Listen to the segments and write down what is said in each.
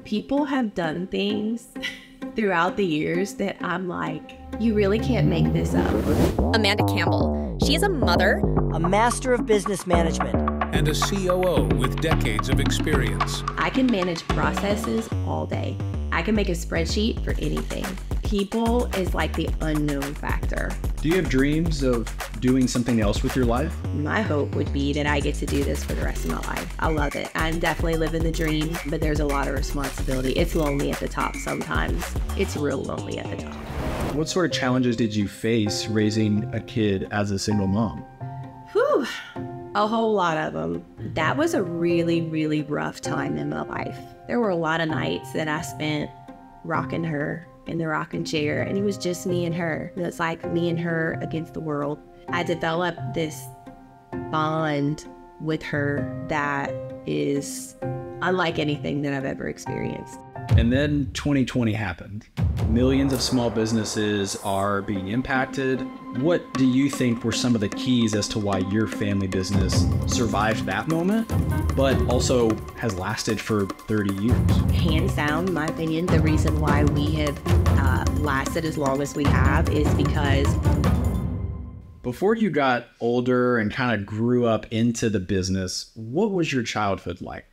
people have done things throughout the years that I'm like, you really can't make this up. Amanda Campbell. She is a mother, a master of business management, and a COO with decades of experience. I can manage processes all day. I can make a spreadsheet for anything. People is like the unknown factor. Do you have dreams of doing something else with your life? My hope would be that I get to do this for the rest of my life. I love it. I'm definitely living the dream, but there's a lot of responsibility. It's lonely at the top sometimes. It's real lonely at the top. What sort of challenges did you face raising a kid as a single mom? Whew, a whole lot of them. That was a really, really rough time in my life. There were a lot of nights that I spent rocking her in the rocking chair, and it was just me and her. It was like me and her against the world. I developed this bond with her that is unlike anything that I've ever experienced. And then 2020 happened. Millions of small businesses are being impacted. What do you think were some of the keys as to why your family business survived that moment, but also has lasted for 30 years? Hands down, in my opinion, the reason why we have lasted as long as we have is because before you got older and kind of grew up into the business, what was your childhood like?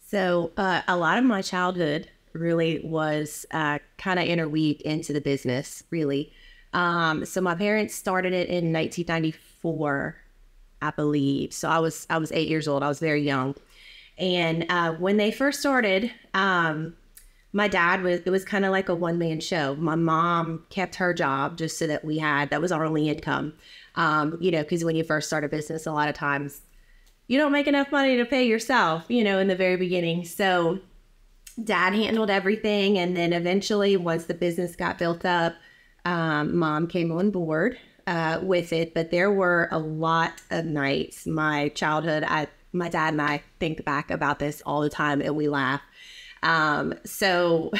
So a lot of my childhood really was kind of interweaved into the business, really. So my parents started it in 1994, I believe. So I was 8 years old. I was very young. And when they first started, my dad it was kind of like a one-man show. My mom kept her job just so that that was our only income. Because when you first start a business, a lot of times you don't make enough money to pay yourself, in the very beginning. So dad handled everything. And then eventually, once the business got built up, mom came on board with it. But there were a lot of nights, my childhood, my dad and I think back about this all the time and we laugh. So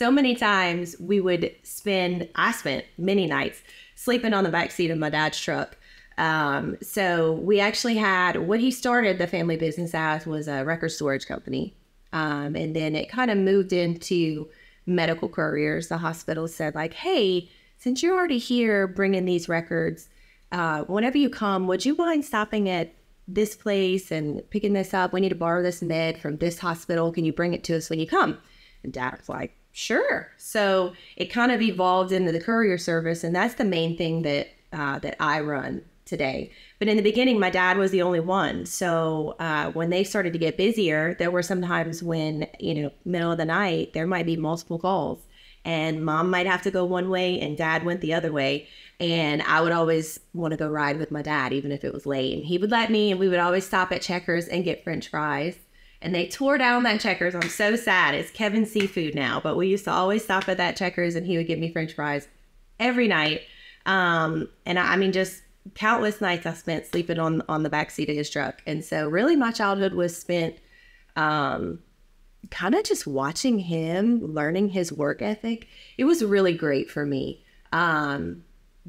many times I spent many nights sleeping on the backseat of my dad's truck. So we actually had, what he started the family business as was a record storage company. And then it kind of moved into medical couriers. The hospital said like, hey, since you're already here bringing these records, whenever you come, would you mind stopping at this place and picking this up? We need to borrow this med from this hospital. Can you bring it to us when you come? And dad was like, sure. So it kind of evolved into the courier service. And that's the main thing that I run today. But in the beginning, my dad was the only one. So when they started to get busier, there were some times when, middle of the night, there might be multiple calls and mom might have to go one way and dad went the other way. And I would always want to go ride with my dad, even if it was late. And he would let me, and we would always stop at Checkers and get French fries. And they tore down that Checkers. I'm so sad. It's Kevin's Seafood now. But we used to always stop at that Checkers and he would give me French fries every night. And I mean, just countless nights I spent sleeping on the backseat of his truck. And so really my childhood was spent kind of just watching him, learning his work ethic. It was really great for me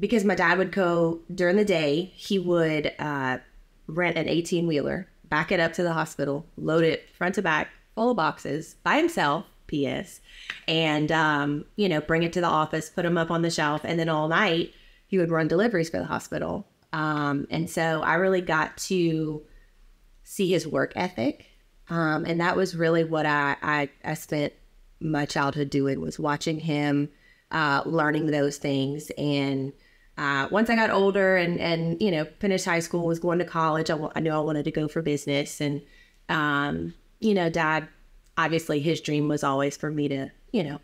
because my dad would go during the day. He would rent an 18-wheeler, back it up to the hospital, load it front to back, full of boxes by himself, P.S., and, bring it to the office, put them up on the shelf, and then all night he would run deliveries for the hospital. And so I really got to see his work ethic. And that was really what I spent my childhood doing, was watching him, learning those things. And once I got older and finished high school, was going to college, I knew I wanted to go for business. And, dad, obviously his dream was always for me to,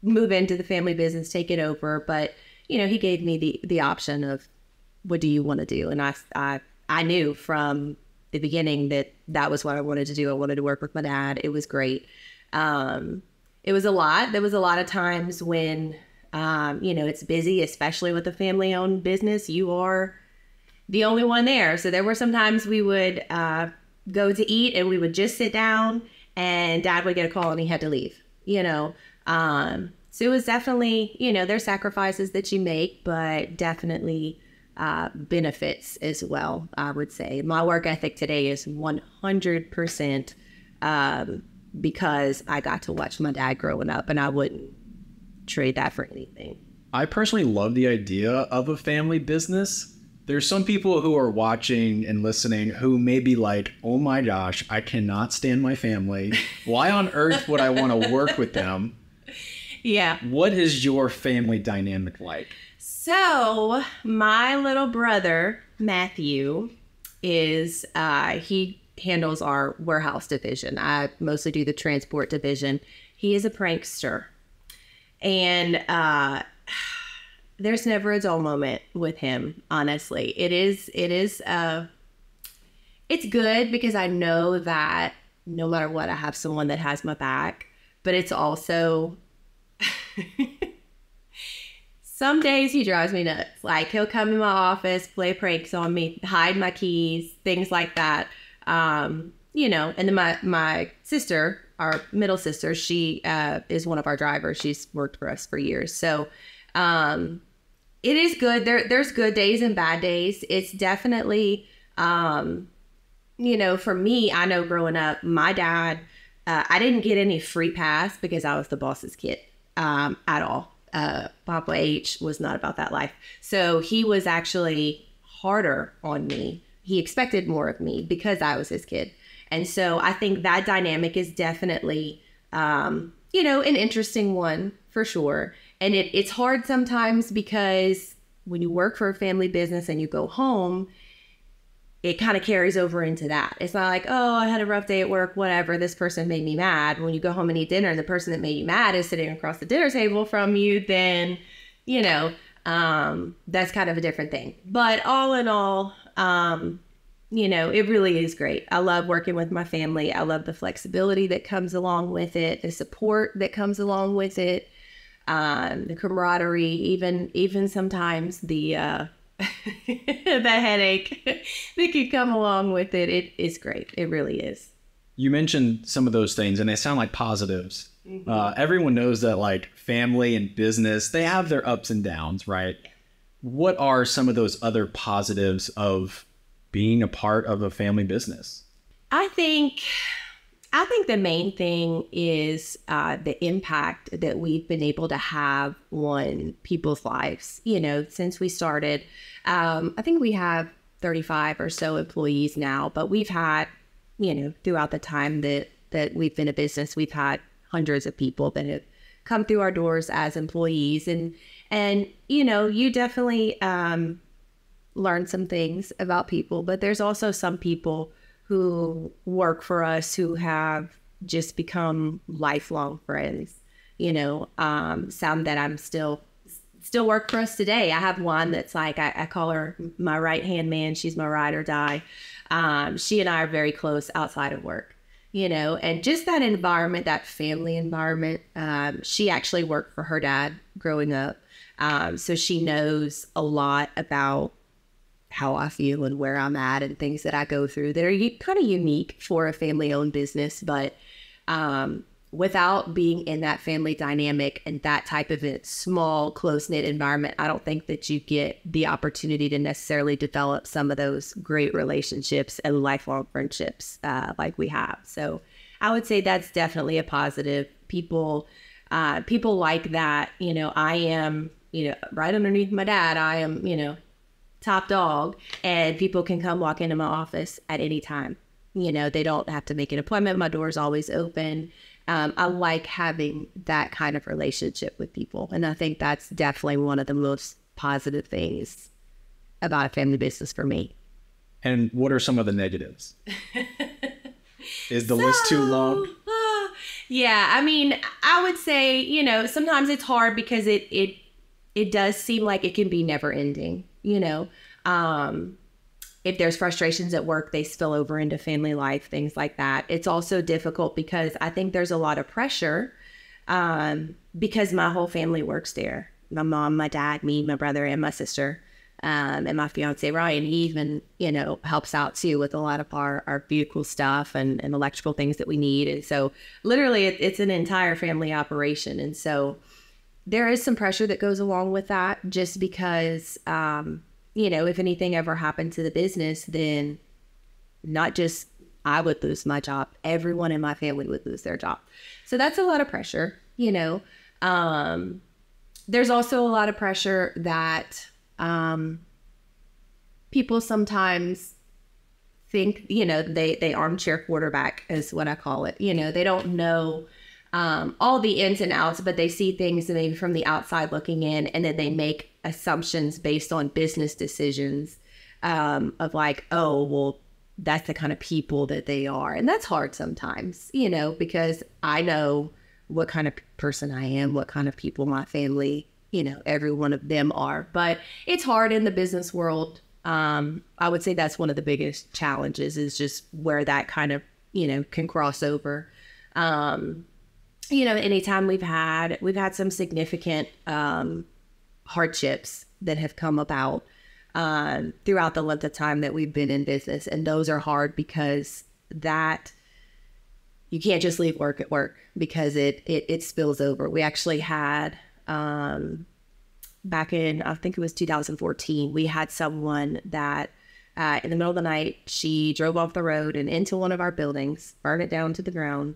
move into the family business, take it over. But, he gave me the option of, what do you want to do? And I knew from the beginning that was what I wanted to do. I wanted to work with my dad. It was great. It was a lot. There was a lot of times when, it's busy, especially with a family-owned business. You are the only one there. So there were some times we would go to eat and we would just sit down and dad would get a call and he had to leave, So it was definitely, there's sacrifices that you make, but definitely benefits as well, I would say. My work ethic today is 100% because I got to watch my dad growing up, and I wouldn't trade that for anything. I personally love the idea of a family business. There's some people who are watching and listening who may be like, oh my gosh, I cannot stand my family. Why on earth would I want to work with them? Yeah. What is your family dynamic like? So my little brother, Matthew, he handles our warehouse division. I mostly do the transport division. He is a prankster. And there's never a dull moment with him, honestly. It's good because I know that no matter what, I have someone that has my back. But it's also, some days he drives me nuts. Like, he'll come in my office, play pranks on me, hide my keys, things like that. And then my sister, our middle sister, she is one of our drivers. She's worked for us for years. So it is good. There's good days and bad days. It's definitely, for me, I know growing up, my dad, I didn't get any free pass because I was the boss's kid at all. Papa H was not about that life. So he was actually harder on me. He expected more of me because I was his kid. And so I think that dynamic is definitely, an interesting one for sure. And it's hard sometimes because when you work for a family business and you go home, it kind of carries over into that. It's not like, oh, I had a rough day at work, whatever, this person made me mad. When you go home and eat dinner and the person that made you mad is sitting across the dinner table from you, then, that's kind of a different thing. But all in all, it really is great. I love working with my family. I love the flexibility that comes along with it, the support that comes along with it, the camaraderie, even sometimes the the headache that could come along with it. It is great. It really is. You mentioned some of those things and they sound like positives. Mm-hmm. Everyone knows that like family and business, they have their ups and downs, right? What are some of those other positives of being a part of a family business? I think the main thing is the impact that we've been able to have on people's lives. Since we started, I think we have 35 or so employees now, but we've had, throughout the time that we've been a business, we've had hundreds of people that have come through our doors as employees. And you definitely learn some things about people, but there's also some people who work for us who have just become lifelong friends, some that I'm still work for us today. I have one that's like, I call her my right-hand man. She's my ride or die. She and I are very close outside of work, and just that environment, that family environment. She actually worked for her dad growing up. So she knows a lot about how I feel and where I'm at and things that I go through that are kind of unique for a family-owned business. But without being in that family dynamic and that type of a small, close-knit environment, I don't think that you get the opportunity to necessarily develop some of those great relationships and lifelong friendships like we have. So I would say that's definitely a positive. People like that. I am, right underneath my dad, I am, top dog, and people can come walk into my office at any time. They don't have to make an appointment. My door's always open. I like having that kind of relationship with people. And I think that's definitely one of the most positive things about a family business for me. And what are some of the negatives? Is the list too long? Yeah, I would say, sometimes it's hard because it does seem like it can be never ending. If there's frustrations at work, they spill over into family life, things like that. It's also difficult because I think there's a lot of pressure because my whole family works there. My mom, my dad, me, my brother, and my sister, and my fiance, Ryan. He even, helps out too with a lot of our vehicle stuff and electrical things that we need. And so literally it's an entire family operation. And so there is some pressure that goes along with that just because, if anything ever happened to the business, then not just I would lose my job. Everyone in my family would lose their job. So that's a lot of pressure, you know. There's also a lot of pressure that people sometimes think, you know, they armchair quarterback is what I call it. You know, they don't know all the ins and outs, but they see things maybe from the outside looking in, and then they make assumptions based on business decisions of like, oh, well, that's the kind of people that they are. And that's hard sometimes, you know, because I know what kind of person I am, what kind of people my family, you know, every one of them are. But it's hard in the business world. I would say that's one of the biggest challenges, is just where that kind of, you know, can cross over. You know, anytime we've had some significant hardships that have come about throughout the length of time that we've been in business. And those are hard because that you can't just leave work at work, because it spills over. We actually had back in, I think it was 2014, we had someone that in the middle of the night, she drove off the road and into one of our buildings, burned it down to the ground.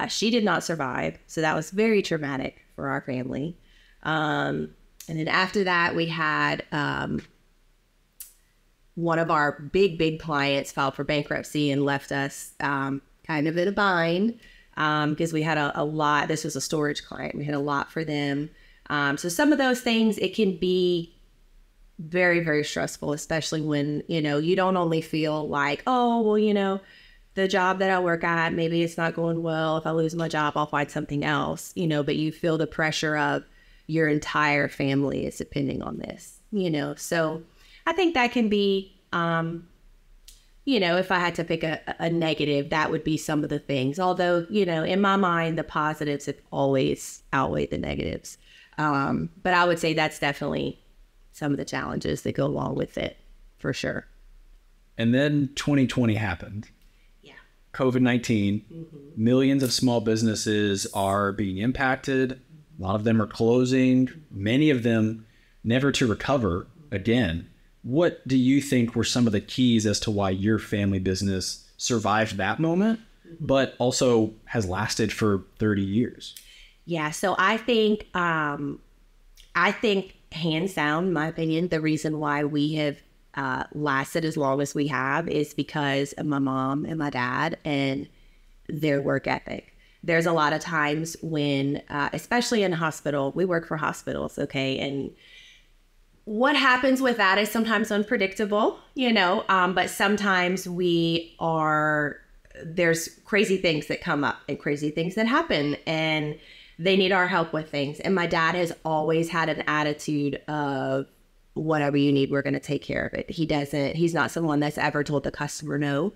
She did not survive. So that was very traumatic for our family. And then after that, we had one of our big clients filed for bankruptcy and left us kind of in a bind because we had a lot. This was a storage client. We had a lot for them. So some of those things, it can be very, very stressful, especially when, you know, you don't only feel like, oh, well, you know, the job that I work at, maybe it's not going well. If I lose my job, I'll find something else, you know, but you feel the pressure of your entire family is depending on this, you know. So I think that can be, you know, if I had to pick a negative, that would be some of the things. Although, you know, in my mind, the positives have always outweighed the negatives. But I would say that's definitely some of the challenges that go along with it, for sure. And then 2020 happened. Yeah. COVID-19, millions of small businesses are being impacted. A lot of them are closing, many of them never to recover again. What do you think were some of the keys as to why your family business survived that moment, but also has lasted for 30 years? Yeah, so I think hands down, in my opinion, the reason why we have lasted as long as we have is because of my mom and my dad and their work ethic. There's a lot of times when, especially in a hospital, we work for hospitals, okay? And what happens with that is sometimes unpredictable, you know, but sometimes there's crazy things that come up and crazy things that happen, and they need our help with things. And my dad has always had an attitude of, whatever you need, we're going to take care of it. He's not someone that's ever told the customer no.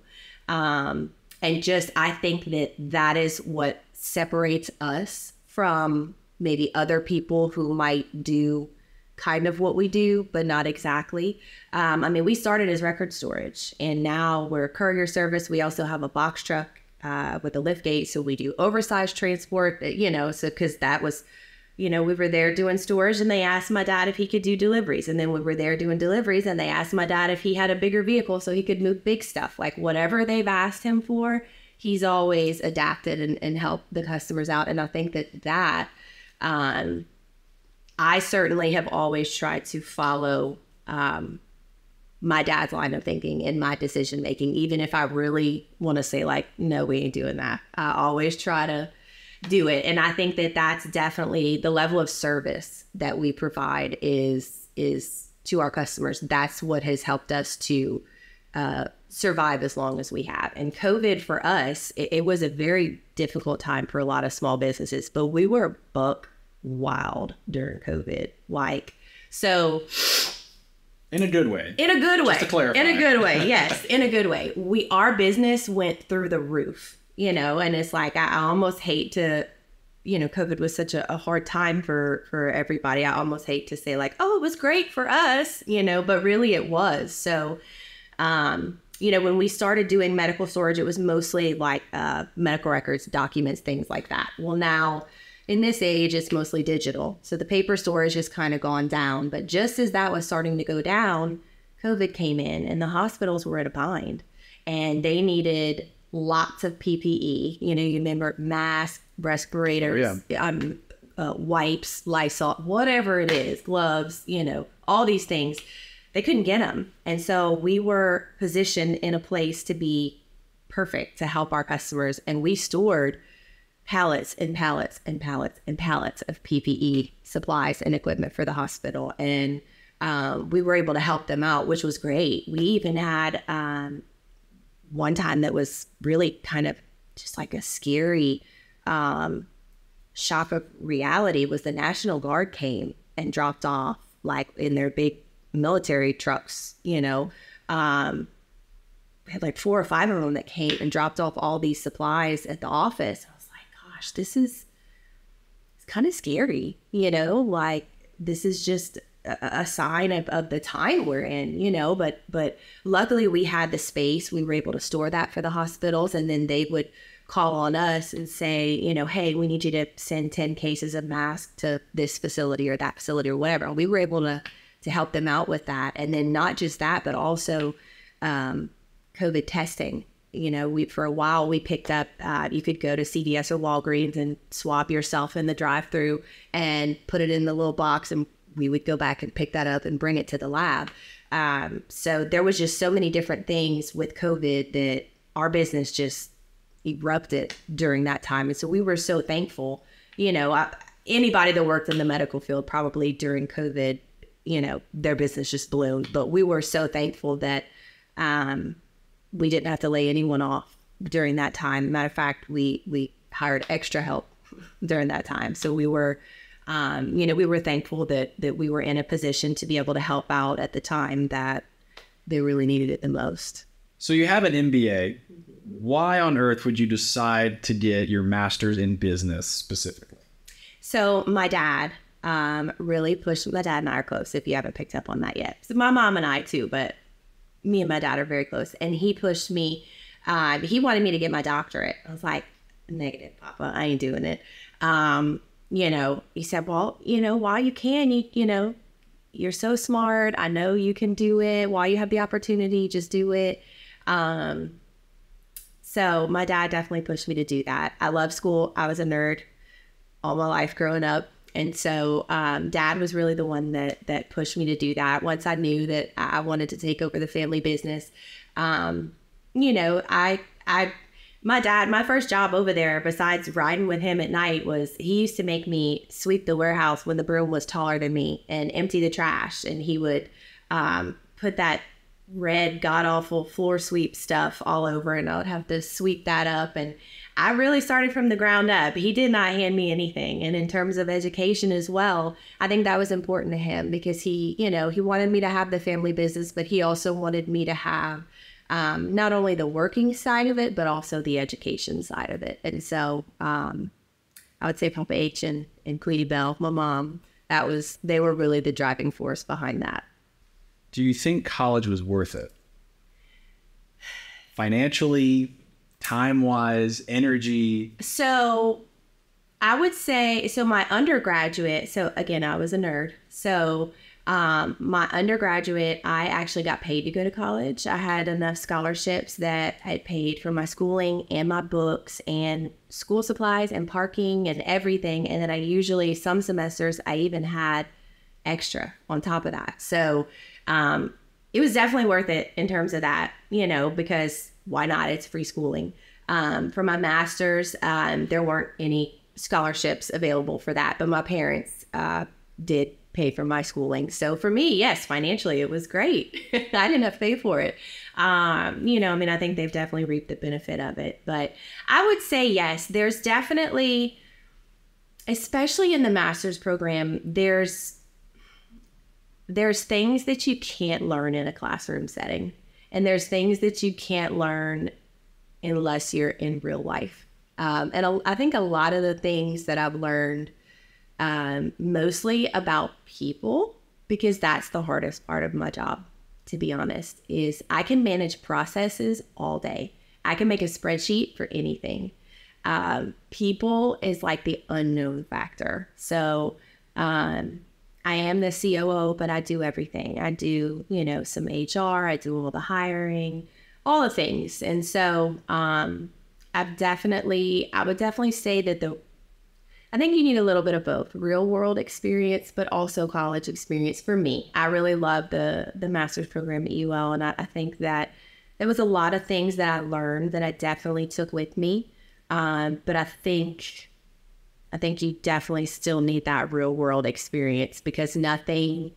And just, I think that is what separates us from maybe other people who might do kind of what we do, but not exactly. I mean, we started as record storage, and now we're a courier service. We also have a box truck with a lift gate. So we do oversized transport, you know, so because that was, you know, we were there doing storage, and they asked my dad if he could do deliveries. And then we were there doing deliveries, and they asked my dad if he had a bigger vehicle so he could move big stuff. Like whatever they've asked him for, he's always adapted and helped the customers out. And I think that I certainly have always tried to follow my dad's line of thinking in my decision making, even if I really want to say like, no, we ain't doing that. I always try to do it. And I think that's definitely the level of service that we provide is to our customers. That's what has helped us to survive as long as we have. And COVID for us, it was a very difficult time for a lot of small businesses, but we were buck wild during COVID. So in a good way. In a good way. Just to clarify. In a good way, yes. In a good way. Our business went through the roof, you know, and it's like, I almost hate to, you know, COVID was such a hard time for everybody. I almost hate to say like, oh, it was great for us, you know, but really it was. So, you know, when we started doing medical storage, it was mostly like medical records, documents, things like that. Well, now in this age, it's mostly digital. So the paper storage has kind of gone down. But just as that was starting to go down, COVID came in and the hospitals were in a bind. And they needed lots of PPE. You know, you remember masks, respirators, wipes, Lysol, whatever it is, gloves, you know, all these things. They couldn't get them. And so we were positioned in a place to be perfect to help our customers. And we stored pallets and pallets and pallets and pallets of PPE supplies and equipment for the hospital. And we were able to help them out, which was great. We even had one time that was really kind of just like a scary shock of reality was the National Guard came and dropped off like in their big military trucks, you know. We had like 4 or 5 of them that came and dropped off all these supplies at the office. I was like, gosh, it's kind of scary, you know, like this is just a sign of the time we're in, you know, but luckily we had the space. We were able to store that for the hospitals, and then they would call on us and say, you know, hey, we need you to send 10 cases of masks to this facility or that facility or whatever. And we were able to help them out with that. And then not just that, but also COVID testing. You know, for a while we picked up, you could go to CVS or Walgreens and swab yourself in the drive-through and put it in the little box, and we would go back and pick that up and bring it to the lab. So there was just so many different things with COVID that our business just erupted during that time. And so we were so thankful, you know, anybody that worked in the medical field probably during COVID, you know, their business just bloomed. But we were so thankful that we didn't have to lay anyone off during that time. Matter of fact, we hired extra help during that time. So we were, you know, we were thankful that we were in a position to be able to help out at the time that they really needed it the most. So you have an MBA. Why on earth would you decide to get your master's in business specifically? So my dad really pushed. My dad and I are close, if you haven't picked up on that yet. So my mom and I too, but me and my dad are very close. And he pushed me. He wanted me to get my doctorate. I was like, negative, Papa. I ain't doing it. You know, he said, well, you know, while you can, you know, you're so smart. I know you can do it. While you have the opportunity, just do it. So my dad definitely pushed me to do that. I love school. I was a nerd all my life growing up. And so dad was really the one that pushed me to do that. Once I knew that I wanted to take over the family business, you know, my dad, my first job over there, besides riding with him at night, was he used to make me sweep the warehouse when the broom was taller than me and empty the trash. And he would put that red god-awful floor sweep stuff all over, and I would have to sweep that up. And I really started from the ground up. He did not hand me anything. And in terms of education as well, I think that was important to him because he, you know, he wanted me to have the family business, but he also wanted me to have not only the working side of it, but also the education side of it. And so I would say Papa H and Queenie Bell, my mom, they were really the driving force behind that. Do you think college was worth it? Financially, time-wise, energy? So I would say, so my undergraduate, so again, I was a nerd. So my undergraduate, I actually got paid to go to college. I had enough scholarships that had paid for my schooling and my books and school supplies and parking and everything. And then I usually, some semesters, I even had extra on top of that. So it was definitely worth it in terms of that, you know, because why not? It's free schooling. For my master's, there weren't any scholarships available for that, but my parents did pay for my schooling. So for me, yes, financially, it was great. I didn't have to pay for it. You know, I mean, I think they've definitely reaped the benefit of it. But I would say, yes, there's definitely, especially in the master's program, there's things that you can't learn in a classroom setting. And there's things that you can't learn unless you're in real life. And I think a lot of the things that I've learned, mostly about people, because that's the hardest part of my job, to be honest, is I can manage processes all day. I can make a spreadsheet for anything. People is like the unknown factor. So, I am the COO, but I do everything. I do, you know, some HR. I do all the hiring. all the things. And so I would definitely say that I think you need a little bit of both real world experience, but also college experience for me. I really love the master's program at UL. And I think that there was a lot of things that I learned that I definitely took with me. But I think you definitely still need that real world experience, because nothing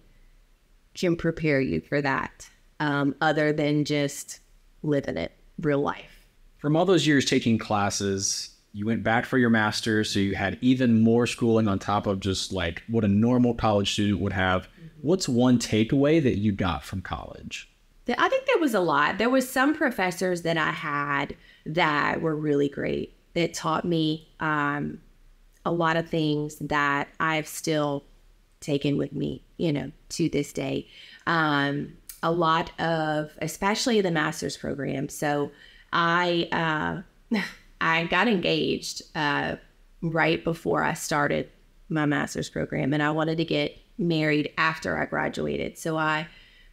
can prepare you for that other than just living it, real life. From all those years taking classes, you went back for your master's, so you had even more schooling on top of just like what a normal college student would have. What's one takeaway that you got from college? I think there was a lot. There was some professors that I had that were really great, that taught me a lot of things that I've still taken with me, to this day. A lot of, especially the master's program. So I got engaged right before I started my master's program, and I wanted to get married after I graduated. So I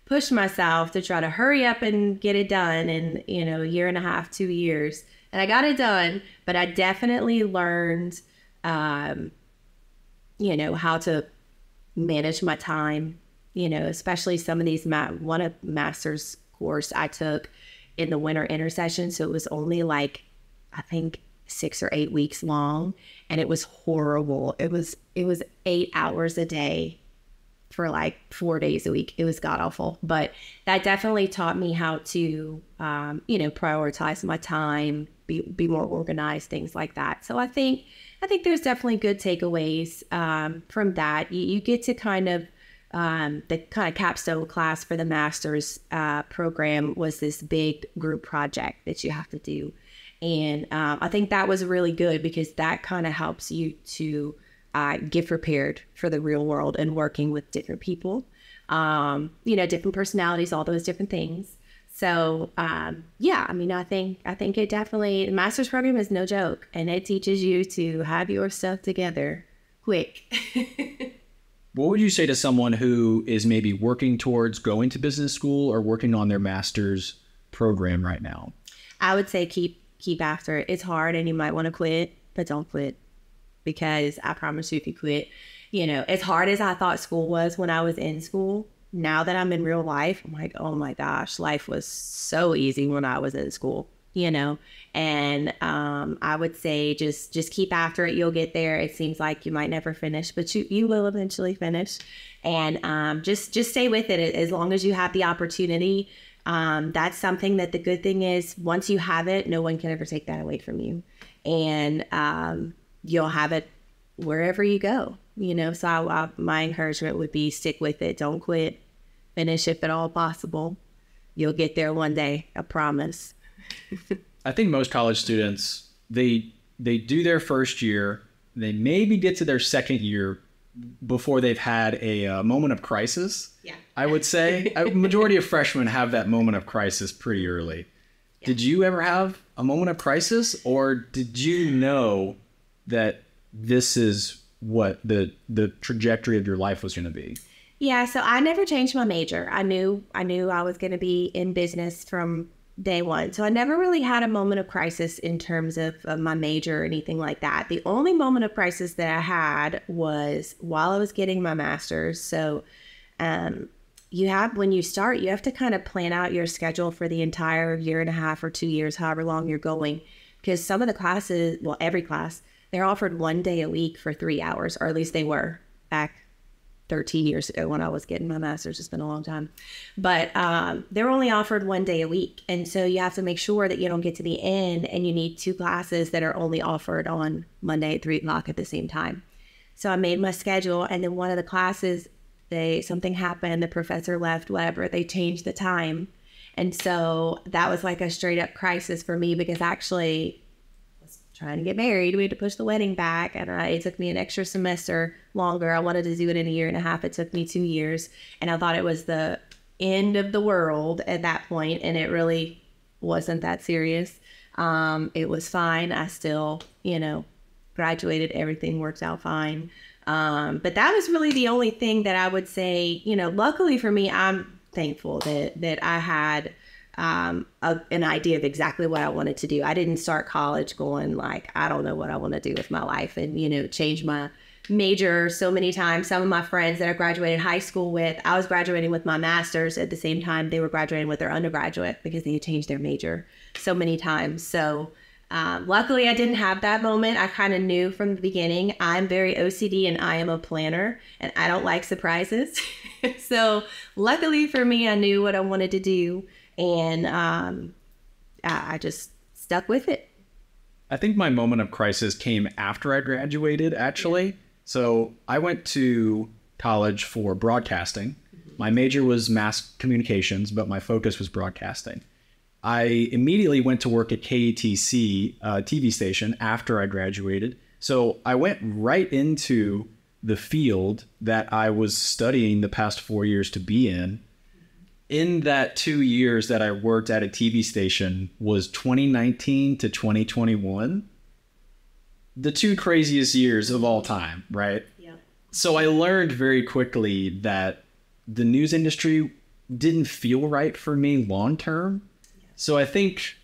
pushed myself to try to hurry up and get it done in, a year and a half, 2 years. And I got it done, but I definitely learned, how to manage my time, especially some of these, one of master's course I took in the winter intersession. So it was only like, I think 6 or 8 weeks long, and it was horrible. It was 8 hours a day for like 4 days a week. It was god awful, but that definitely taught me how to, prioritize my time, be more organized, things like that. So I think there's definitely good takeaways from that. You get to kind of, the kind of capstone class for the master's program was this big group project that you have to do. And I think that was really good, because that kind of helps you to get prepared for the real world and working with different people, different personalities, all those different things. So, I think it definitely, the master's program is no joke, and it teaches you to have your stuff together quick. What would you say to someone who is maybe working towards going to business school or working on their master's program right now? I would say keep after it. It's hard and you might want to quit, but don't quit, because I promise you, if you quit, as hard as I thought school was when I was in school, now that I'm in real life, I'm like, oh my gosh, life was so easy when I was in school, and I would say just keep after it. You'll get there. It seems like you might never finish, but you will eventually finish, and just stay with it as long as you have the opportunity. That's something that the good thing is, once you have it, no one can ever take that away from you. And you'll have it wherever you go, So my encouragement would be stick with it. Don't quit. Finish if at all possible. You'll get there one day. I promise. I think most college students, they do their first year. They maybe get to their second year before they've had a moment of crisis. Yeah. I would say a majority of freshmen have that moment of crisis pretty early. Yeah. Did you ever have a moment of crisis, or did you know that this is what the trajectory of your life was going to be? Yeah, so I never changed my major. I knew I was going to be in business from day one. So I never really had a moment of crisis in terms of my major or anything like that. The only moment of crisis that I had was while I was getting my master's. So when you start, you have to kind of plan out your schedule for the entire year and a half or 2 years, however long you're going. Because some of the classes, well, every class, they're offered 1 day a week for 3 hours, or at least they were back 13 years ago when I was getting my master's. It's been a long time. But they're only offered 1 day a week. And so you have to make sure that you don't get to the end and you need 2 classes that are only offered on Monday at 3 o'clock at the same time. So I made my schedule, and then one of the classes, something happened, the professor left, whatever, they changed the time. And so that was like a straight up crisis for me, because actually I was trying to get married. We had to push the wedding back, and it took me an extra semester longer. I wanted to do it in a year and a half. It took me 2 years, and I thought it was the end of the world at that point, and it really wasn't that serious. It was fine. I still, graduated. Everything worked out fine. But that was really the only thing that I would say, luckily for me, I'm thankful that I had an idea of exactly what I wanted to do. I didn't start college going like, I don't know what I want to do with my life, and, change my major so many times. Some of my friends that I graduated high school with, I was graduating with my master's at the same time they were graduating with their undergraduate because they had changed their major so many times. So luckily I didn't have that moment. I kind of knew from the beginning, I'm very OCD and I am a planner and I don't like surprises. So luckily for me, I knew what I wanted to do, and I just stuck with it. I think my moment of crisis came after I graduated, actually. Yeah. So I went to college for broadcasting. My major was mass communications, but my focus was broadcasting. I immediately went to work at KETC, a TV station, after I graduated. So I went right into the field that I was studying the past 4 years to be in. In that 2 years that I worked at a TV station was 2019 to 2021. The two craziest years of all time, right? Yeah. So I learned very quickly that the news industry didn't feel right for me long term. Yeah. So I think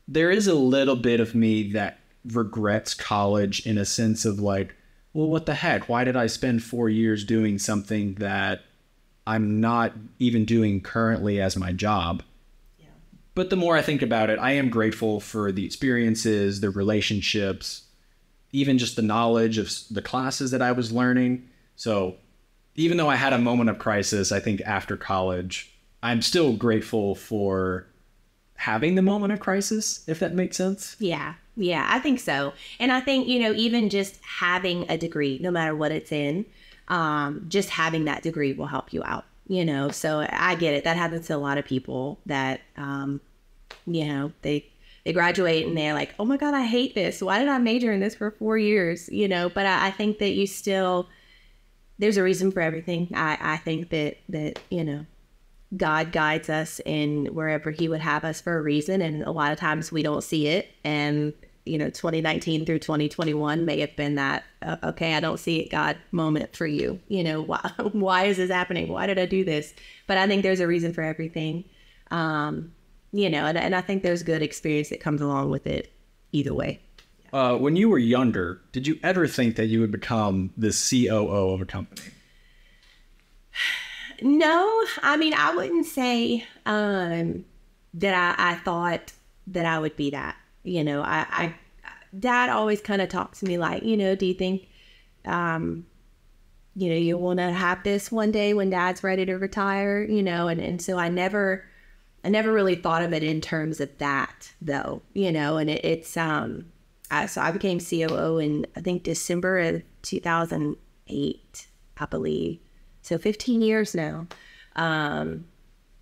there is a little bit of me that regrets college in a sense of like, well, what the heck? Why did I spend 4 years doing something that I'm not even doing currently as my job? Yeah. But the more I think about it, I am grateful for the experiences, the relationships, even just the knowledge of the classes that I was learning. So even though I had a moment of crisis, I think after college, I'm still grateful for having the moment of crisis, if that makes sense. Yeah, I think so. And I think, even just having a degree, no matter what it's in, just having that degree will help you out, so I get it. That happens to a lot of people that, they graduate and they're like, oh my God, I hate this. Why did I major in this for 4 years? But I think that there's a reason for everything. I think that, God guides us in wherever he would have us for a reason. And a lot of times we don't see it. And, 2019 through 2021 may have been that, okay, I don't see it, God, moment for you. Why is this happening? Why did I do this? But I think there's a reason for everything. And I think there's good experience that comes along with it either way. When you were younger, did you ever think that you would become the COO of a company? No, I mean, I wouldn't say that I thought that I would be that. Dad always kind of talked to me like, do you think, you want to have this one day when Dad's ready to retire, and so I never really thought of it in terms of that though, and so I became COO in, I think, December of 2008, I believe. So 15 years now.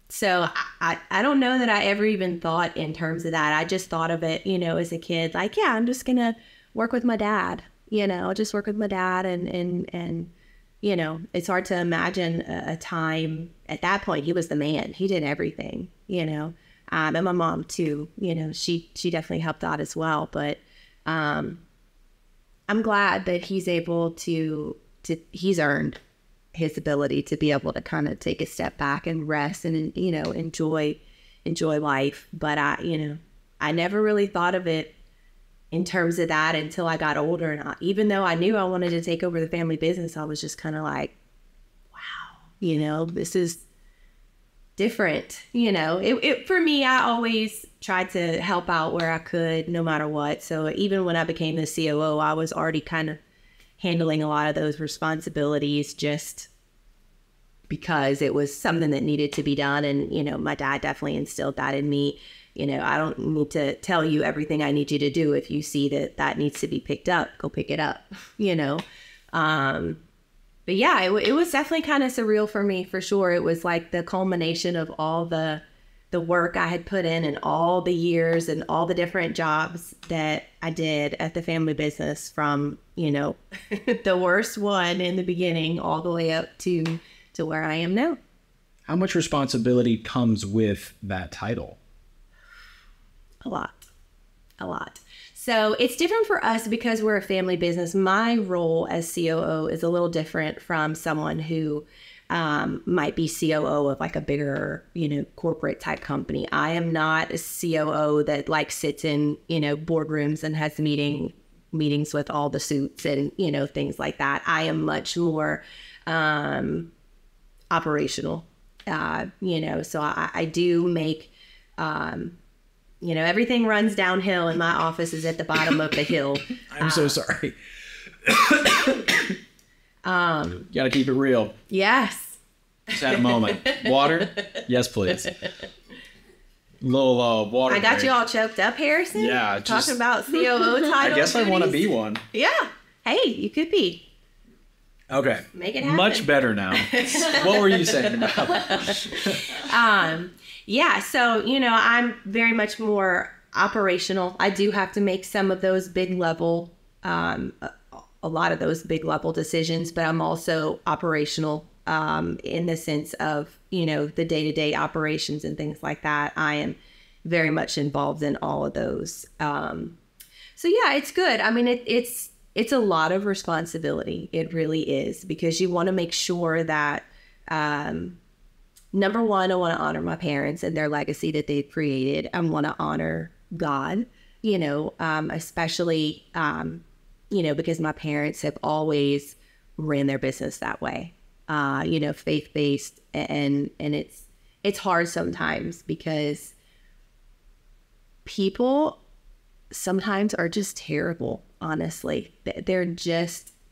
So I don't know that I ever even thought in terms of that. I just thought of it, as a kid, like, yeah, I'm just going to work with my dad, just work with my dad. And it's hard to imagine a time at that point. He was the man. He did everything, and my mom too, she definitely helped out as well. But I'm glad that he's able to he's earned his ability to be able to kind of take a step back and rest and, enjoy life. But I never really thought of it in terms of that until I got older. And even though I knew I wanted to take over the family business, I was just kind of like, wow, this is different. For me, I always tried to help out where I could, no matter what. So even when I became the COO, I was already kind of handling a lot of those responsibilities just because it was something that needed to be done. And, my dad definitely instilled that in me. I don't need to tell you everything I need you to do. If you see that needs to be picked up, go pick it up, But yeah, it was definitely kind of surreal for me, for sure. It was like the culmination of all the work I had put in and all the years and all the different jobs that I did at the family business, from, the worst one in the beginning all the way up to where I am now. How much responsibility comes with that title? A lot. So it's different for us because we're a family business. My role as COO is a little different from someone who might be COO of like a bigger, corporate type company. I am not a COO that like sits in, boardrooms and has meetings with all the suits and, things like that. I am much more operational, so I do make, everything runs downhill and my office is at the bottom of the hill. I'm so sorry. Gotta keep it real. Yes. Just had a moment. Water? Yes, please. Little water. I got break. you all choked up, Harrison. Yeah, talking about COO titles. I guess I want to be one. Yeah. Hey, you could be. Okay. Make it happen. Much better now. What were you saying about? Yeah. So I'm very much more operational. I do have to make some of those big level, a lot of those big level decisions, but I'm also operational. In the sense of, the day-to-day operations and things like that. I am very much involved in all of those. So yeah, it's good. I mean, it's a lot of responsibility. It really is, because you want to make sure that, number one, I want to honor my parents and their legacy that they've created. I want to honor God, especially, because my parents have always ran their business that way. Faith-based, and it's hard sometimes because people sometimes are just terrible, honestly.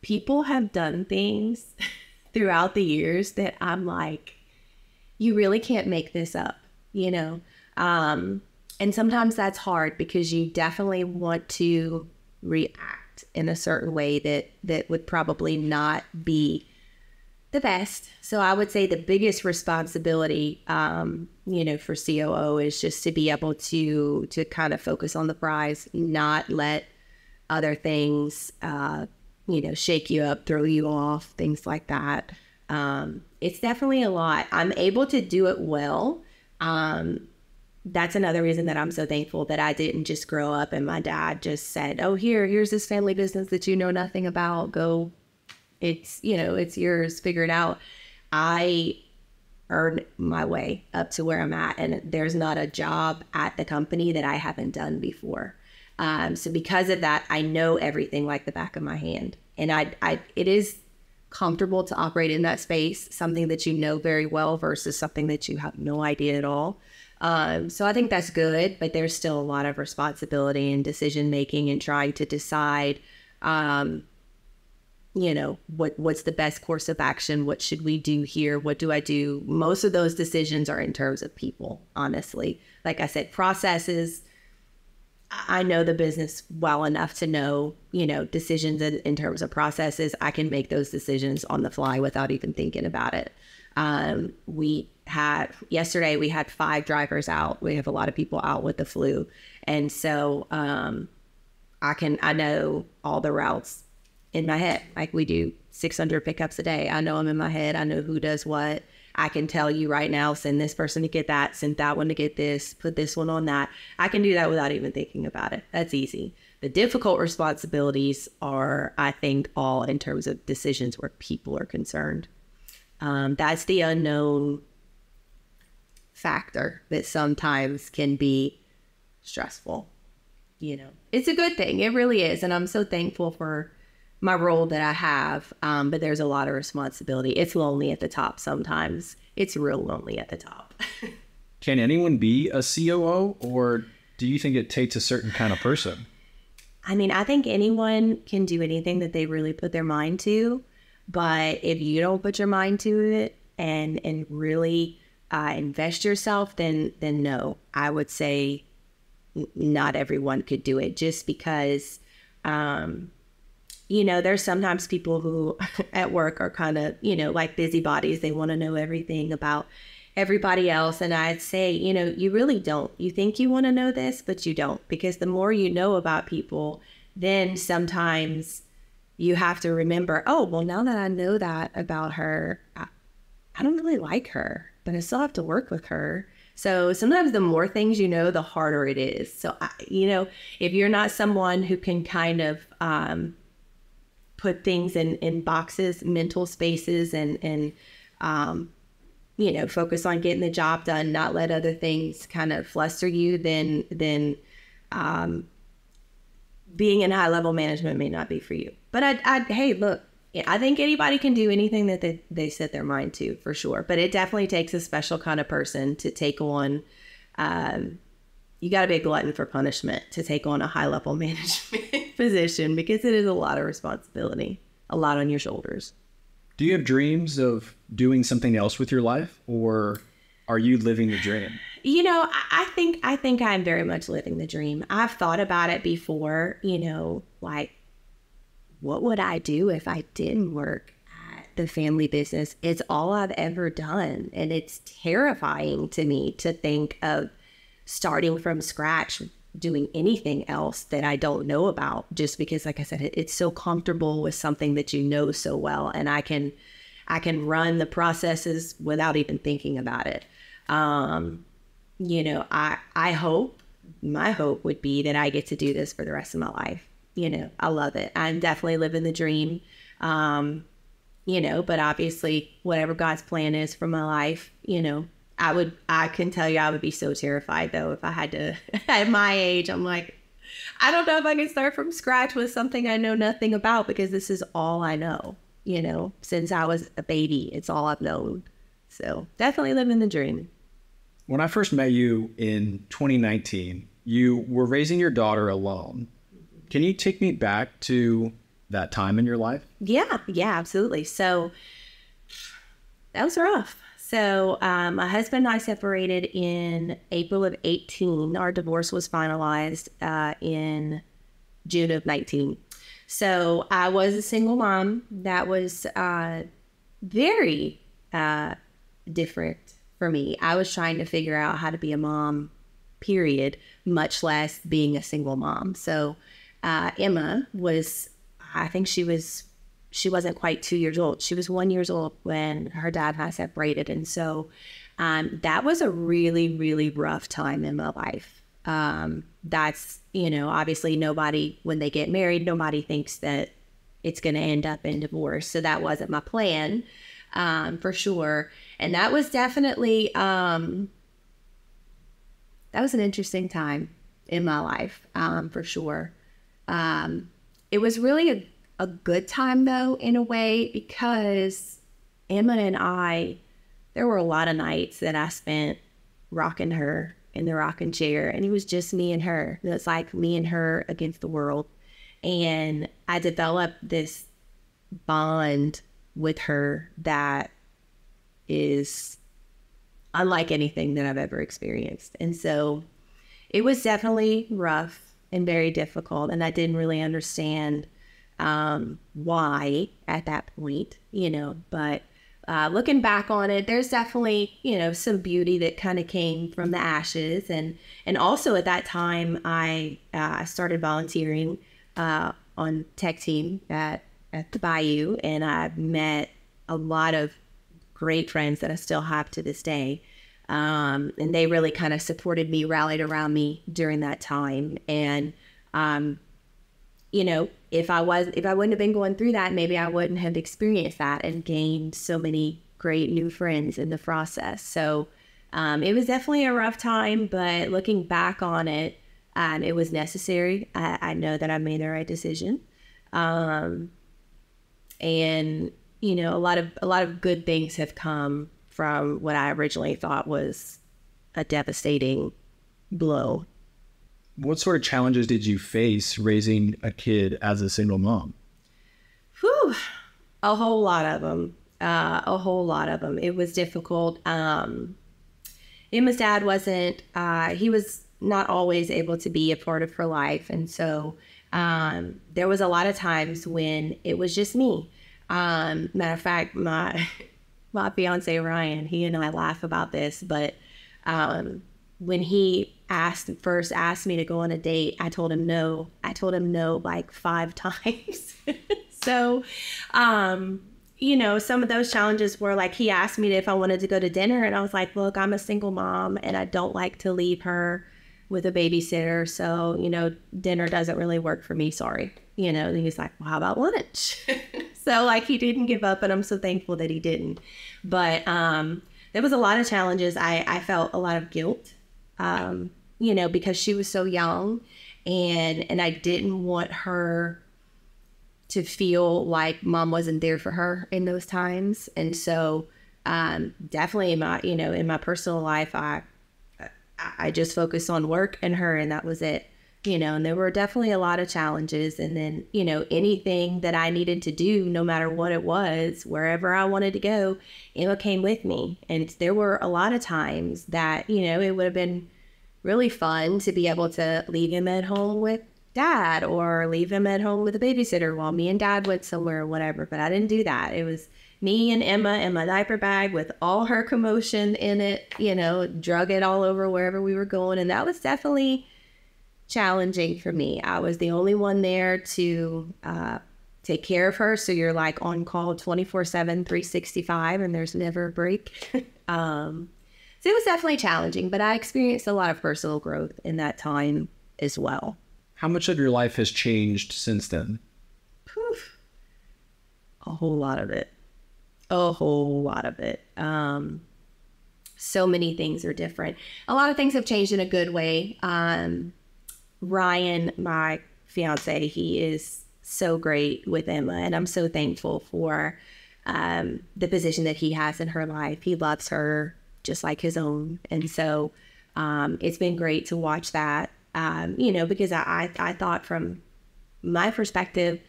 People have done things throughout the years that I'm like, you really can't make this up, and sometimes that's hard because you definitely want to react in a certain way that would probably not be the best. So I would say the biggest responsibility, for COO is just to be able to kind of focus on the prize, not let other things, shake you up, throw you off, things like that. It's definitely a lot. I'm able to do it well. That's another reason that I'm so thankful that I didn't just grow up and my dad just said, oh, here's this family business that you know nothing about. Go. It's yours, figure it out. I earned my way up to where I'm at, and there's not a job at the company that I haven't done before. So because of that, I know everything like the back of my hand, and it is comfortable to operate in that space, something that you know very well versus something that you have no idea at all. So I think that's good, but there's still a lot of responsibility and decision making and trying to decide, what's the best course of action? What should we do here? What do I do? Most of those decisions are in terms of people, honestly. Like I said, processes, I know the business well enough to know, decisions in terms of processes. I can make those decisions on the fly without even thinking about it. Yesterday we had 5 drivers out. We have a lot of people out with the flu. And so I know all the routes in my head. Like, we do 600 pickups a day. I know them in my head. I know who does what. I can tell you right now, send this person to get that, send that one to get this, put this one on that. I can do that without even thinking about it. That's easy. The difficult responsibilities are, I think, all in terms of decisions where people are concerned. That's the unknown factor that sometimes can be stressful. It's a good thing. It really is. And I'm so thankful for my role that I have, but there's a lot of responsibility. It's lonely at the top sometimes. It's real lonely at the top. Can anyone be a COO, or do you think it takes a certain kind of person? I mean, I think anyone can do anything that they really put their mind to, but if you don't put your mind to it and really invest yourself, then no. I would say not everyone could do it, just because there's sometimes people who at work are kind of, like busybodies. They want to know everything about everybody else. And I'd say, you really don't. You think you want to know this, but you don't, because the more you know about people, then sometimes you have to remember, oh, well, now that I know that about her, I don't really like her, but I still have to work with her. So sometimes the more things you know, the harder it is. So, if you're not someone who can kind of put things in boxes, mental spaces, and focus on getting the job done, not let other things kind of fluster you, then being in high level management may not be for you. But hey, look, I think anybody can do anything that they set their mind to, for sure. But it definitely takes a special kind of person to take on, you got to be a glutton for punishment to take on a high level management position, because it is a lot of responsibility, a lot on your shoulders. Do you have dreams of doing something else with your life, or are you living the dream? I think I'm very much living the dream. I've thought about it before, like, what would I do if I didn't work at the family business? It's all I've ever done. And it's terrifying to me to think of starting from scratch, doing anything else that I don't know about, just because, like I said, it's so comfortable with something that you know so well. And I can run the processes without even thinking about it. I hope, my hope would be that I get to do this for the rest of my life. I love it. I'm definitely living the dream. But obviously whatever God's plan is for my life, I can tell you I would be so terrified though if I had to, at my age, I'm like, I don't know if I can start from scratch with something I know nothing about, because this is all I know, since I was a baby, it's all I've known. So definitely living the dream. When I first met you in 2019, you were raising your daughter alone. Can you take me back to that time in your life? Yeah, absolutely. So that was rough. So my husband and I separated in April of 18. Our divorce was finalized in June of 19. So I was a single mom. That was very different for me. I was trying to figure out how to be a mom, period, much less being a single mom. So Emma was, I think she wasn't quite 2 years old. She was 1 year old when her dad and I separated. And so that was a really, really rough time in my life. That's, obviously nobody, when they get married, nobody thinks that it's going to end up in divorce. So that wasn't my plan, for sure. And that was definitely, that was an interesting time in my life, for sure. It was really a good time though, in a way, because Emma and I, there were a lot of nights that I spent rocking her in the rocking chair, and it was just me and her. It's like me and her against the world. And I developed this bond with her that is unlike anything that I've ever experienced. And so it was definitely rough and very difficult, and I didn't really understand why at that point, but looking back on it, there's definitely, some beauty that kind of came from the ashes. And also at that time, I started volunteering on tech team at the Bayou, and I met a lot of great friends that I still have to this day. And they really kind of supported me, rallied around me during that time. And, if I wouldn't have been going through that, maybe I wouldn't have experienced that and gained so many great new friends in the process. So it was definitely a rough time, but looking back on it, it was necessary. I know that I made the right decision. And, a lot of good things have come from what I originally thought was a devastating blow. What sort of challenges did you face raising a kid as a single mom? Whew, a whole lot of them. It was difficult. Emma's dad wasn't, he was not always able to be a part of her life. And so there was a lot of times when it was just me. Matter of fact, my fiance, Ryan, he and I laugh about this, but when he first asked me to go on a date, I told him no. Like 5 times. So, some of those challenges were like, he asked me if I wanted to go to dinner, and I was like, look, I'm a single mom and I don't like to leave her with a babysitter. So, dinner doesn't really work for me. Sorry. And he's like, well, how about lunch? So like he didn't give up, and I'm so thankful that he didn't. But there was a lot of challenges. I felt a lot of guilt, because she was so young, and I didn't want her to feel like mom wasn't there for her in those times. And so definitely in my personal life, I just focused on work and her, and that was it. And there were definitely a lot of challenges. And then, anything that I needed to do, no matter what it was, wherever I wanted to go, Emma came with me. And there were a lot of times that, it would have been really fun to be able to leave him at home with dad or leave him at home with a babysitter while me and dad went somewhere or whatever. But I didn't do that. It was me and Emma in my diaper bag with all her commotion in it, drug it all over wherever we were going. And that was definitely challenging for me. I was the only one there to take care of her. So you're like on call 24/7, 365, and there's never a break. So it was definitely challenging, but I experienced a lot of personal growth in that time as well. How much of your life has changed since then? Poof. A whole lot of it. A whole lot of it. So many things are different. A lot of things have changed in a good way. Ryan, my fiance, he is so great with Emma, and I'm so thankful for the position that he has in her life. He loves her just like his own. And so it's been great to watch that, because I thought from my perspective,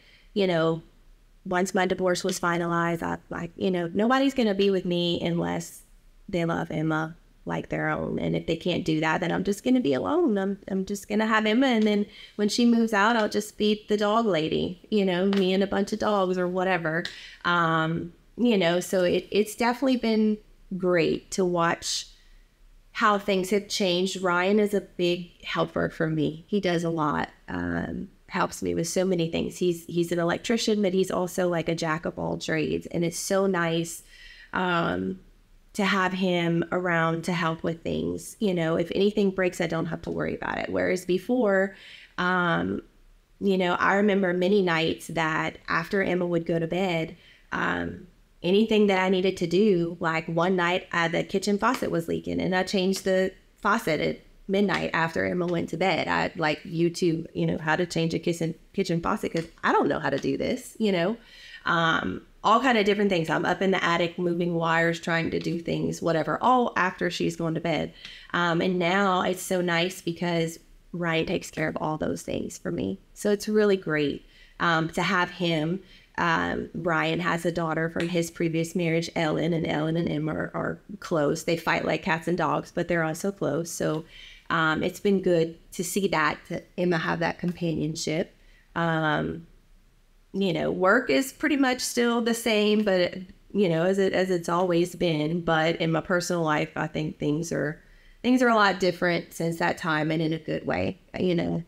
once my divorce was finalized, I like, nobody's going to be with me unless they love Emma like their own. And if they can't do that, then I'm just going to be alone. I'm just going to have Emma. And then when she moves out, I'll just be the dog lady, me and a bunch of dogs or whatever. So it's definitely been great to watch how things have changed. Ryan is a big helper for me. He does a lot, helps me with so many things. He's an electrician, but he's also like a jack of all trades. And it's so nice to have him around to help with things. If anything breaks, I don't have to worry about it. Whereas before, I remember many nights that after Emma would go to bed, anything that I needed to do, like one night the kitchen faucet was leaking and I changed the faucet at midnight after Emma went to bed. I'd like YouTube, how to change a kitchen faucet because I don't know how to do this, all kind of different things. I'm up in the attic moving wires, trying to do things, whatever, all after she's gone to bed. And now it's so nice because Ryan takes care of all those things for me. So it's really great to have him. Brian has a daughter from his previous marriage, Ellen, and Emma are close. They fight like cats and dogs, but they're also close. So it's been good to see that, to Emma have that companionship. Work is pretty much still the same, but as it's always been. But in my personal life, I think things are a lot different since that time, and in a good way. I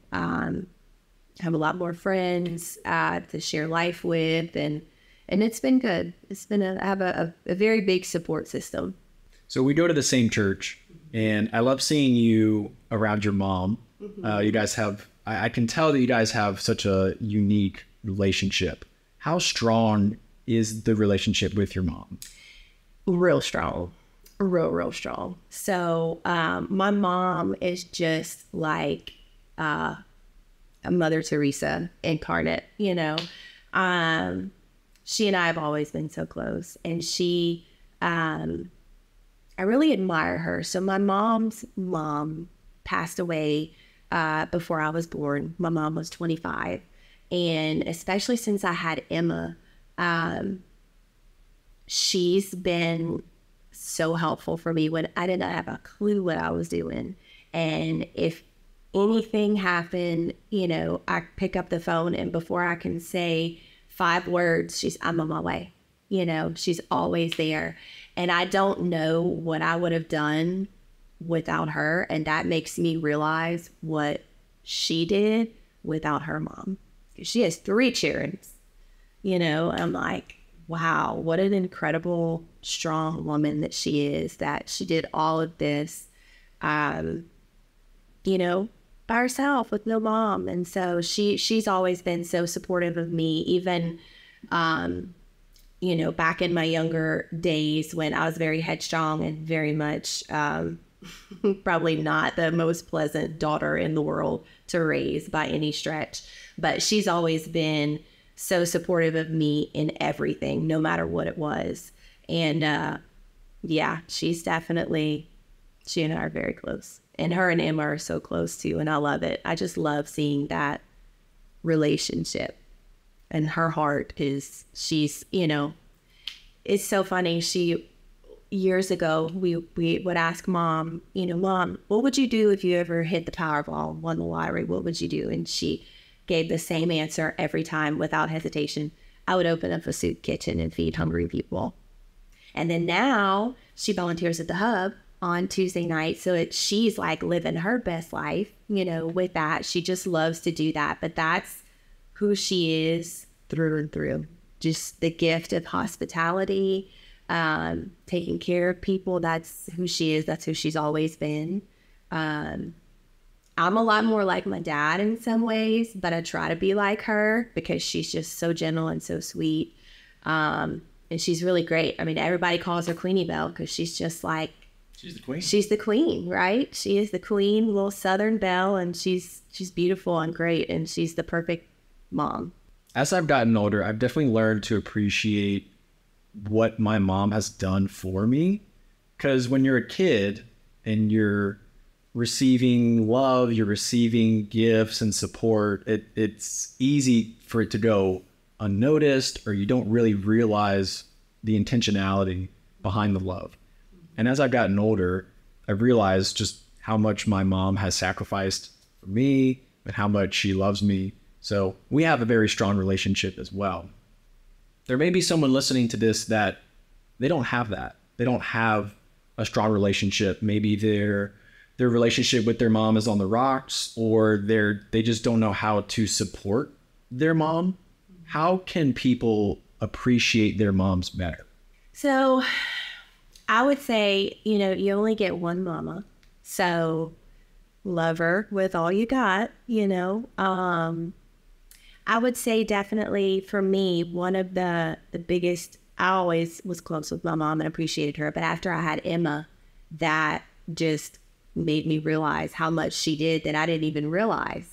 have a lot more friends to share life with, and it's been good. I have a very big support system. So we go to the same church, and I love seeing you around your mom. Mm-hmm. You guys have, I can tell that you guys have such a unique relationship. How strong is the relationship with your mom? Real strong. Real strong. So my mom is just like a Mother Teresa incarnate, She and I have always been so close, and she, I really admire her. So my mom's mom passed away before I was born. My mom was 25, and especially since I had Emma, she's been so helpful for me when I did not have a clue what I was doing. And if anything happened, I pick up the phone, and before I can say 5 words, I'm on my way. She's always there. And I don't know what I would have done without her. And that makes me realize what she did without her mom. She has 3 children. I'm like, wow, what an incredible, strong woman that she is, that she did all of this, by herself with no mom. And so she's always been so supportive of me, even Back in my younger days when I was very headstrong and very much probably not the most pleasant daughter in the world to raise by any stretch, but she's always been so supportive of me in everything, no matter what it was. And she's definitely, she and I are very close, and her and Emma are so close too. And I love it. I just love seeing that relationship. And her heart is, she's, it's so funny. Years ago, we would ask Mom, Mom, what would you do if you ever hit the Powerball, won the lottery? What would you do? And she gave the same answer every time without hesitation. I would open up a soup kitchen and feed hungry people. And then now she volunteers at the Hub on Tuesday night. So she's like living her best life, with that. She just loves to do that. But that's who she is through and through. Just the gift of hospitality, taking care of people. That's who she is. That's who she's always been. I'm a lot more like my dad in some ways, but I try to be like her because she's just so gentle and so sweet. And she's really great. I mean, everybody calls her Queenie Belle because she's just like, she's the queen. She's the queen, right? She is the queen, little Southern belle, and she's beautiful and great, and she's the perfect mom. As I've gotten older, I've definitely learned to appreciate what my mom has done for me. Because when you're a kid and you're receiving love, you're receiving gifts and support, it's easy for it to go unnoticed, or you don't really realize the intentionality behind the love. And as I've gotten older, I've realized just how much my mom has sacrificed for me and how much she loves me. So we have a very strong relationship as well. There may be someone listening to this that they don't have that. They don't have a strong relationship. Maybe their relationship with their mom is on the rocks, or they just don't know how to support their mom. How can people appreciate their moms better? So I would say, you only get one mama. So love her with all you got, I would say definitely for me, one of the biggest, I always was close with my mom and appreciated her. But after I had Emma, that just made me realize how much she did that I didn't even realize,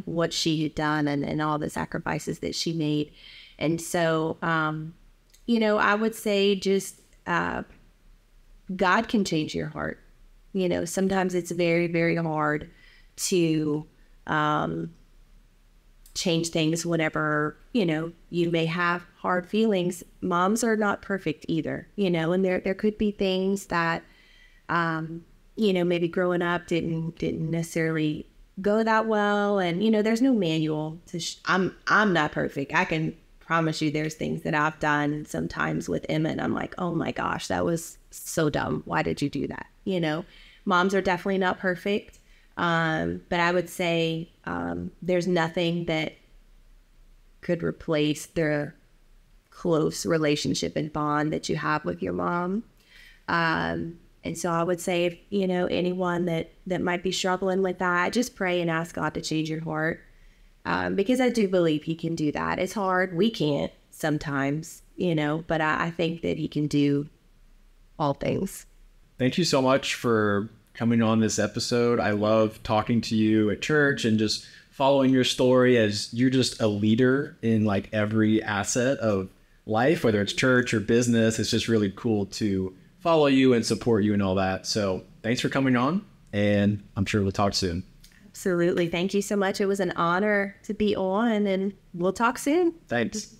what she had done and all the sacrifices that she made. And so, I would say just God can change your heart. Sometimes it's very, very hard to change things whenever, you may have hard feelings. Moms are not perfect either, and there could be things that, maybe growing up didn't necessarily go that well. And, there's no manual to, I'm not perfect. I can promise you there's things that I've done sometimes with Emma and I'm like, oh my gosh, that was so dumb. Why did you do that? Moms are definitely not perfect. But I would say there's nothing that could replace the close relationship and bond that you have with your mom. And so I would say, if, anyone that might be struggling with that, just pray and ask God to change your heart. Because I do believe he can do that. It's hard. We can't sometimes, but I think that he can do all things. Thank you so much for coming on this episode. I love talking to you at church and just following your story, as you're just a leader in like every asset of life, whether it's church or business. It's just really cool to follow you and support you and all that. So thanks for coming on, and I'm sure we'll talk soon. Absolutely. Thank you so much. It was an honor to be on, and we'll talk soon. Thanks.